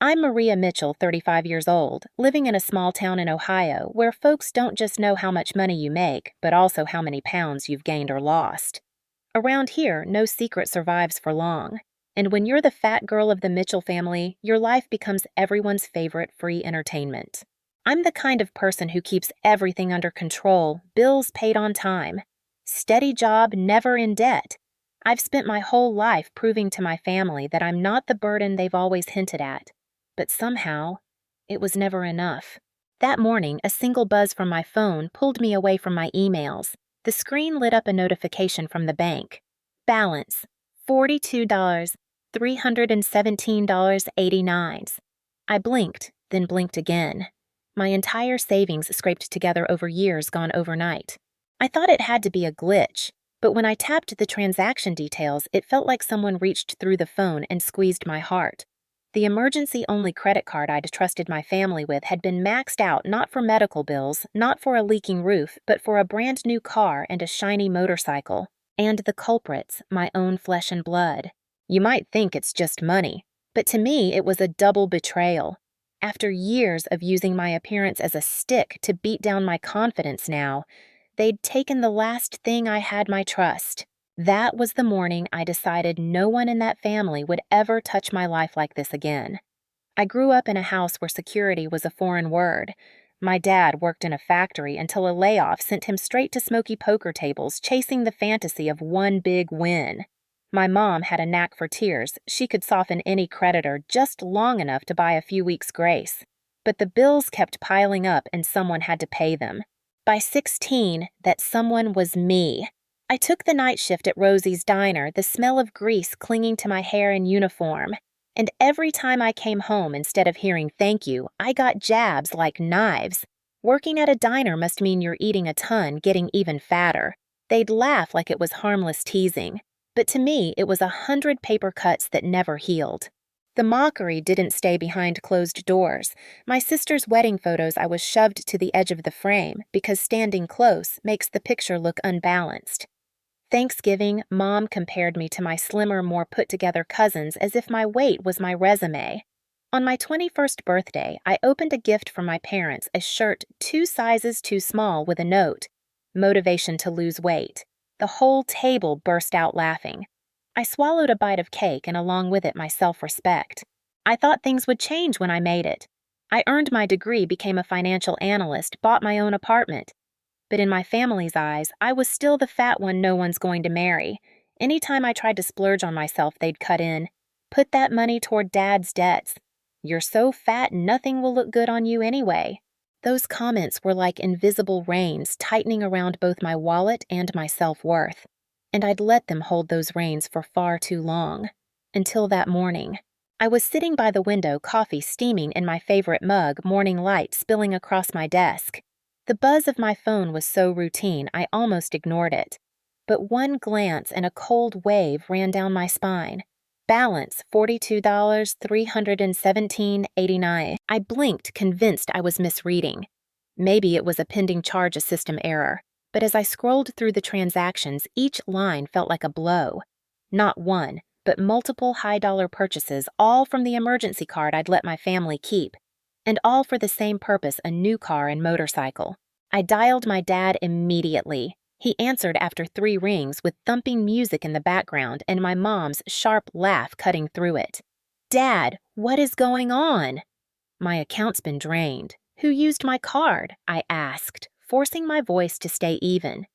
I'm Maria Mitchell, 35 years old, living in a small town in Ohio where folks don't just know how much money you make, but also how many pounds you've gained or lost. Around here, no secret survives for long. And when you're the fat girl of the Mitchell family, your life becomes everyone's favorite free entertainment. I'm the kind of person who keeps everything under control, bills paid on time, steady job, never in debt. I've spent my whole life proving to my family that I'm not the burden they've always hinted at. But somehow, it was never enough. That morning, a single buzz from my phone pulled me away from my emails. The screen lit up a notification from the bank. Balance, $42, $317.89. I blinked, then blinked again. My entire savings scraped together over years gone overnight. I thought it had to be a glitch, but when I tapped the transaction details, it felt like someone reached through the phone and squeezed my heart. The emergency-only credit card I'd trusted my family with had been maxed out not for medical bills, not for a leaking roof, but for a brand new car and a shiny motorcycle. And the culprits, my own flesh and blood. You might think it's just money, but to me it was a double betrayal. After years of using my appearance as a stick to beat down my confidence now, they'd taken the last thing I had, my trust. That was the morning I decided no one in that family would ever touch my life like this again. I grew up in a house where security was a foreign word. My dad worked in a factory until a layoff sent him straight to smoky poker tables, chasing the fantasy of one big win. My mom had a knack for tears. She could soften any creditor just long enough to buy a few weeks' grace. But the bills kept piling up and someone had to pay them. By 16, that someone was me. I took the night shift at Rosie's Diner, the smell of grease clinging to my hair and uniform. And every time I came home, instead of hearing thank you, I got jabs like knives. Working at a diner must mean you're eating a ton, getting even fatter. They'd laugh like it was harmless teasing. But to me, it was 100 paper cuts that never healed. The mockery didn't stay behind closed doors. My sister's wedding photos I was shoved to the edge of the frame because standing close makes the picture look unbalanced. Thanksgiving, Mom compared me to my slimmer, more put-together cousins as if my weight was my resume. On my 21st birthday, I opened a gift from my parents, a shirt 2 sizes too small with a note, "Motivation to lose weight." The whole table burst out laughing. I swallowed a bite of cake and along with it my self-respect. I thought things would change when I made it. I earned my degree, became a financial analyst, bought my own apartment. But in my family's eyes, I was still the fat one no one's going to marry. Anytime I tried to splurge on myself, they'd cut in. "Put that money toward Dad's debts. You're so fat, nothing will look good on you anyway." Those comments were like invisible reins tightening around both my wallet and my self-worth. And I'd let them hold those reins for far too long. Until that morning. I was sitting by the window, coffee steaming in my favorite mug, morning light spilling across my desk. The buzz of my phone was so routine, I almost ignored it. But one glance and a cold wave ran down my spine. Balance, $42, $317.89. I blinked, convinced I was misreading. Maybe it was a pending charge, a system error. But as I scrolled through the transactions, each line felt like a blow. Not one, but multiple high-dollar purchases, all from the emergency card I'd let my family keep. And all for the same purpose, a new car and motorcycle. I dialed my dad immediately. He answered after 3 rings with thumping music in the background and my mom's sharp laugh cutting through it. "Dad, what is going on?" "My account's been drained." "Who used my card?" I asked, forcing my voice to stay even.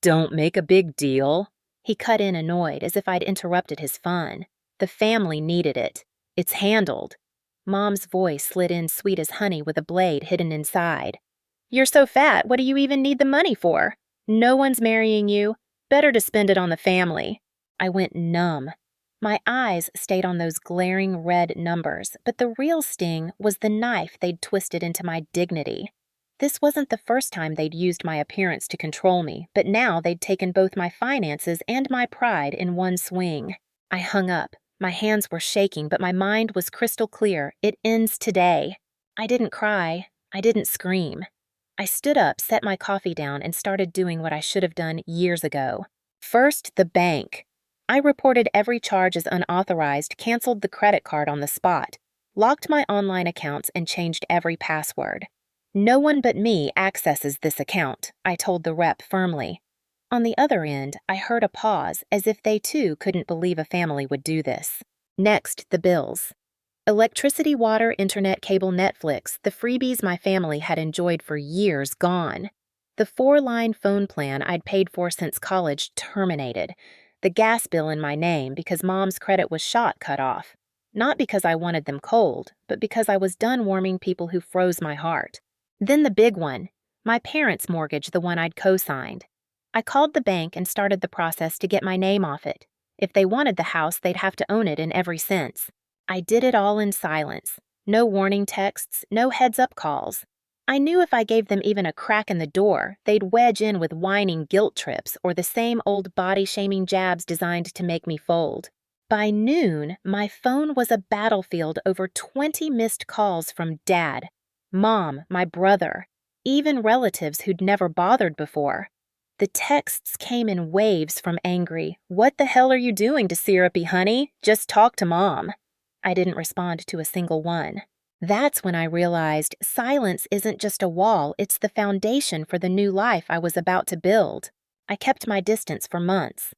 "Don't make a big deal." He cut in annoyed, as if I'd interrupted his fun. "The family needed it. It's handled." Mom's voice slid in sweet as honey with a blade hidden inside. "You're so fat, what do you even need the money for? No one's marrying you. Better to spend it on the family." I went numb. My eyes stayed on those glaring red numbers, but the real sting was the knife they'd twisted into my dignity. This wasn't the first time they'd used my appearance to control me, but now they'd taken both my finances and my pride in one swing. I hung up. My hands were shaking, but my mind was crystal clear. It ends today. I didn't cry. I didn't scream. I stood up, set my coffee down, and started doing what I should have done years ago. First, the bank. I reported every charge as unauthorized, canceled the credit card on the spot. locked my online accounts, and changed every password. No one but me accesses this account, I told the rep firmly. On the other end, I heard a pause, as if they too couldn't believe a family would do this. Next, the bills. Electricity, water, internet, cable, Netflix, the freebies my family had enjoyed for years gone. The 4-line phone plan I'd paid for since college terminated. The gas bill in my name because Mom's credit was shot cut off. Not because I wanted them cold, but because I was done warming people who froze my heart. Then the big one, my parents' mortgage, the one I'd co-signed. I called the bank and started the process to get my name off it. If they wanted the house, they'd have to own it in every sense. I did it all in silence. No warning texts, no heads-up calls. I knew if I gave them even a crack in the door, they'd wedge in with whining guilt trips or the same old body-shaming jabs designed to make me fold. By noon, my phone was a battlefield, over 20 missed calls from Dad, Mom, my brother, even relatives who'd never bothered before. The texts came in waves from angry, "What the hell are you doing to Syrupy, honey? Just talk to Mom." I didn't respond to a single one. That's when I realized silence isn't just a wall, it's the foundation for the new life I was about to build. I kept my distance for months.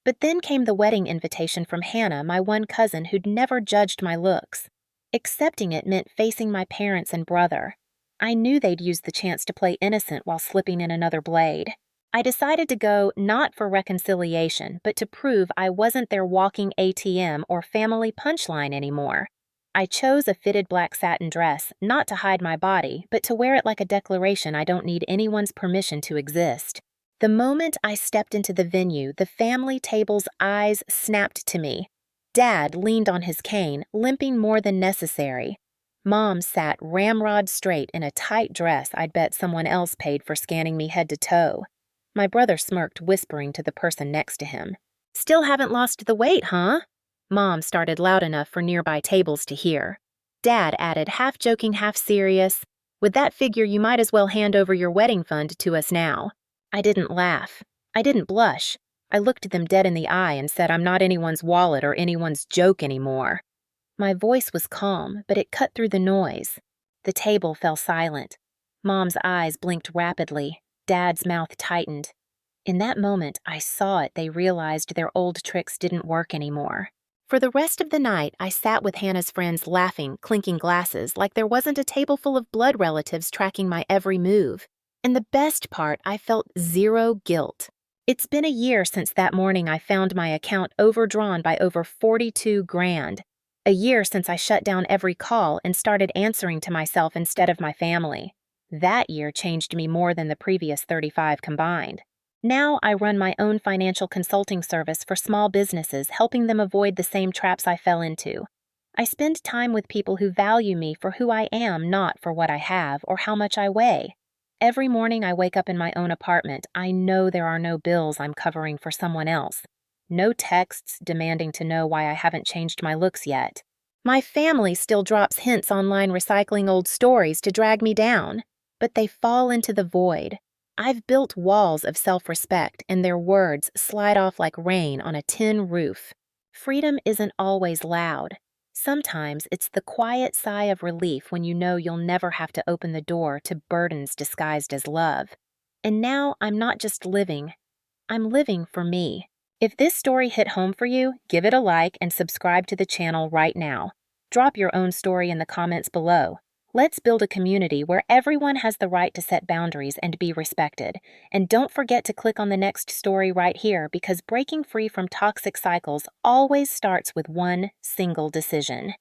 But then came the wedding invitation from Hannah, my one cousin who'd never judged my looks. Accepting it meant facing my parents and brother. I knew they'd use the chance to play innocent while slipping in another blade. I decided to go not for reconciliation, but to prove I wasn't their walking ATM or family punchline anymore. I chose a fitted black satin dress, not to hide my body, but to wear it like a declaration I don't need anyone's permission to exist. The moment I stepped into the venue, the family table's eyes snapped to me. Dad leaned on his cane, limping more than necessary. Mom sat ramrod straight in a tight dress I'd bet someone else paid for scanning me head to toe. My brother smirked, whispering to the person next to him. "Still haven't lost the weight, huh?" Mom started loud enough for nearby tables to hear. Dad added, half joking, half serious, "With that figure, you might as well hand over your wedding fund to us now." I didn't laugh. I didn't blush. I looked them dead in the eye and said, "I'm not anyone's wallet or anyone's joke anymore." My voice was calm, but it cut through the noise. The table fell silent. Mom's eyes blinked rapidly. Dad's mouth tightened. In that moment, I saw it. They realized their old tricks didn't work anymore. For the rest of the night, I sat with Hannah's friends laughing, clinking glasses, like there wasn't a table full of blood relatives tracking my every move. And the best part, I felt zero guilt. It's been a year since that morning I found my account overdrawn by over 42 grand. A year since I shut down every call and started answering to myself instead of my family. That year changed me more than the previous 35 combined. Now I run my own financial consulting service for small businesses, helping them avoid the same traps I fell into. I spend time with people who value me for who I am, not for what I have or how much I weigh. Every morning I wake up in my own apartment. I know there are no bills I'm covering for someone else. No texts demanding to know why I haven't changed my looks yet. My family still drops hints online recycling old stories to drag me down. But they fall into the void. I've built walls of self-respect, and their words slide off like rain on a tin roof. Freedom isn't always loud. Sometimes it's the quiet sigh of relief when you know you'll never have to open the door to burdens disguised as love. And now I'm not just living. I'm living for me. If this story hit home for you, give it a like and subscribe to the channel right now. Drop your own story in the comments below. Let's build a community where everyone has the right to set boundaries and be respected. And don't forget to click on the next story right here, because breaking free from toxic cycles always starts with one single decision.